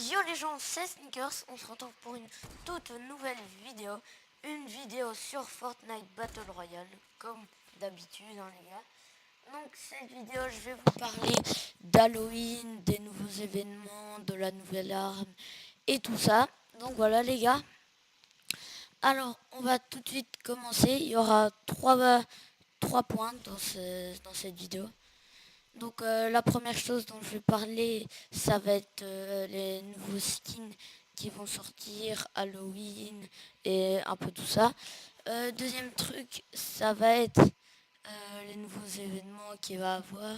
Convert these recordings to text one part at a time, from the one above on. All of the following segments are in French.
Yo les gens, c'est Sneakers, on se retrouve pour une toute nouvelle vidéo. Une vidéo sur Fortnite Battle Royale, comme d'habitude les gars. Donc cette vidéo, je vais vous parler d'Halloween, des nouveaux événements, de la nouvelle arme et tout ça. Donc voilà les gars. Alors on va tout de suite commencer, il y aura trois points dans cette vidéo. Donc la première chose dont je vais parler, ça va être les nouveaux skins qui vont sortir, Halloween et un peu tout ça. Deuxième truc, ça va être les nouveaux événements qu'il va avoir,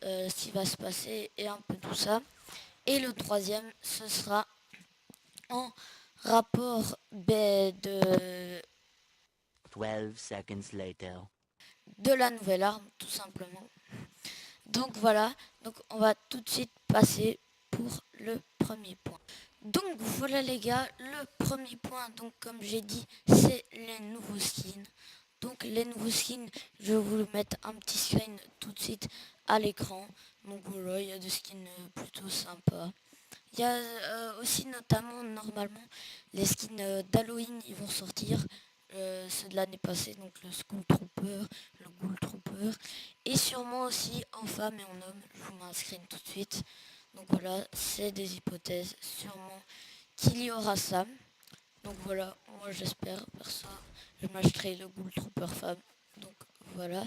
ce qui va se passer et un peu tout ça. Et le troisième, ce sera en rapport de la nouvelle arme, tout simplement. Donc voilà, donc on va tout de suite passer pour le premier point. Donc voilà les gars, le premier point, donc comme j'ai dit, c'est les nouveaux skins. Donc les nouveaux skins, je vais vous mettre un petit screen tout de suite à l'écran. Donc voilà, il y a des skins plutôt sympas. Il y a aussi notamment normalement les skins d'Halloween, ils vont sortir. Ceux de l'année passée, donc le Skull Trooper, le Ghoul Trooper, et sûrement aussi en femme et en homme. Je vous mets un screen tout de suite. Donc voilà, c'est des hypothèses, sûrement qu'il y aura ça. Donc voilà, moi j'espère, perso, je m'achèterai le Ghoul Trooper femme. Donc voilà,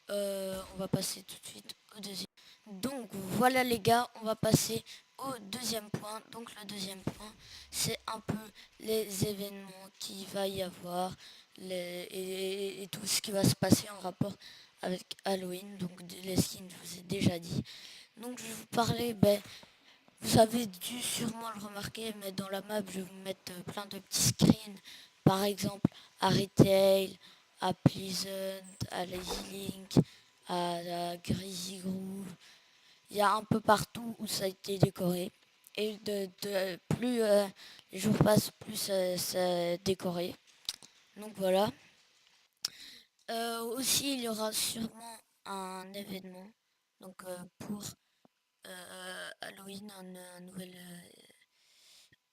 on va passer tout de suite au deuxième. Donc voilà les gars, on va passer au deuxième point. Donc le deuxième point, c'est un peu les événements qu'il va y avoir et tout ce qui va se passer en rapport avec Halloween. Donc les skins, je vous ai déjà dit. Donc je vais vous parler, vous avez dû sûrement le remarquer, mais dans la map, je vais vous mettre plein de petits screens. Par exemple, à Retail, à Pleasant, à Lazy Link, à Greasy Groove. Il y a un peu partout où ça a été décoré. Et plus les jours passent, plus c'est décoré. Donc voilà. Aussi, il y aura sûrement un événement. Donc pour Halloween,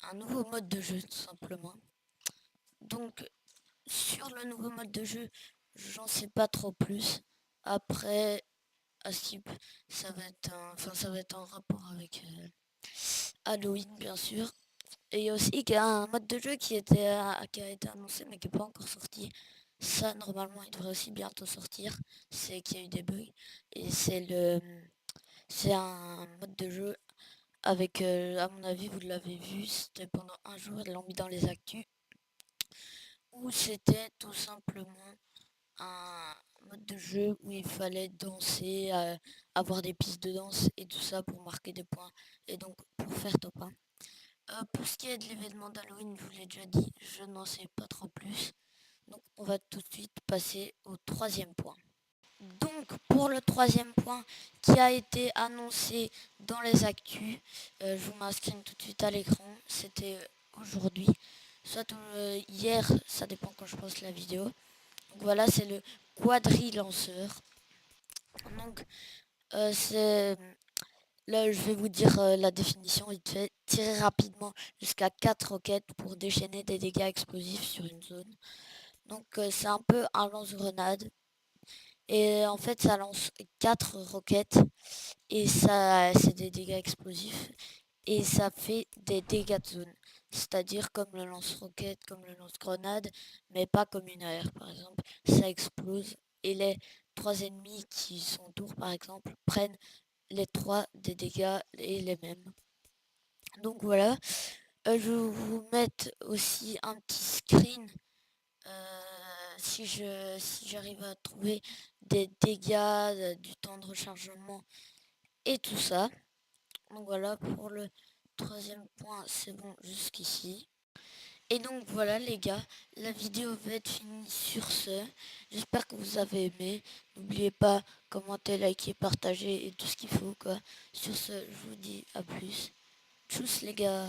un nouveau mode de jeu tout simplement. Donc sur le nouveau mode de jeu, j'en sais pas trop plus. Après, à Skip, ça va être en rapport avec Halloween bien sûr. Et il y a aussi qu'il y a un mode de jeu qui a été annoncé mais qui n'est pas encore sorti. Ça normalement il devrait aussi bientôt sortir. C'est qu'il y a eu des bugs. Et c'est un mode de jeu avec à mon avis vous l'avez vu, c'était pendant un jour, ils l'ont mis dans les actus. Où c'était tout simplement un mode de jeu où il fallait danser, avoir des pistes de danse et tout ça pour marquer des points et donc pour faire top 1. Pour ce qui est de l'événement d'Halloween, je vous l'ai déjà dit, je n'en sais pas trop plus. Donc on va tout de suite passer au troisième point. Donc pour le troisième point qui a été annoncé dans les actus, je vous mets un screen tout de suite à l'écran, c'était aujourd'hui, soit hier, ça dépend quand je poste la vidéo. Donc voilà, c'est le quadri-lanceur. Donc c'est... Là, je vais vous dire la définition. Il te fait tirer rapidement jusqu'à 4 roquettes pour déchaîner des dégâts explosifs sur une zone. Donc c'est un peu un lance-grenade. Et en fait, ça lance 4 roquettes. Et ça, c'est des dégâts explosifs. Et ça fait des dégâts de zone. C'est-à-dire comme le lance-roquette, comme le lance-grenade, mais pas comme une AR par exemple. Ça explose. Et les 3 ennemis qui sont autour par exemple prennent les 3 des dégâts et les mêmes. Donc voilà. Je vais vous mettre aussi un petit screen si j'arrive à trouver des dégâts, du temps de rechargement et tout ça. Donc voilà, pour le troisième point, c'est bon jusqu'ici. Et donc voilà les gars, la vidéo va être finie sur ce. J'espère que vous avez aimé. N'oubliez pas, commenter, liker, partager et tout ce qu'il faut quoi. Sur ce, je vous dis à plus. Tchuss les gars.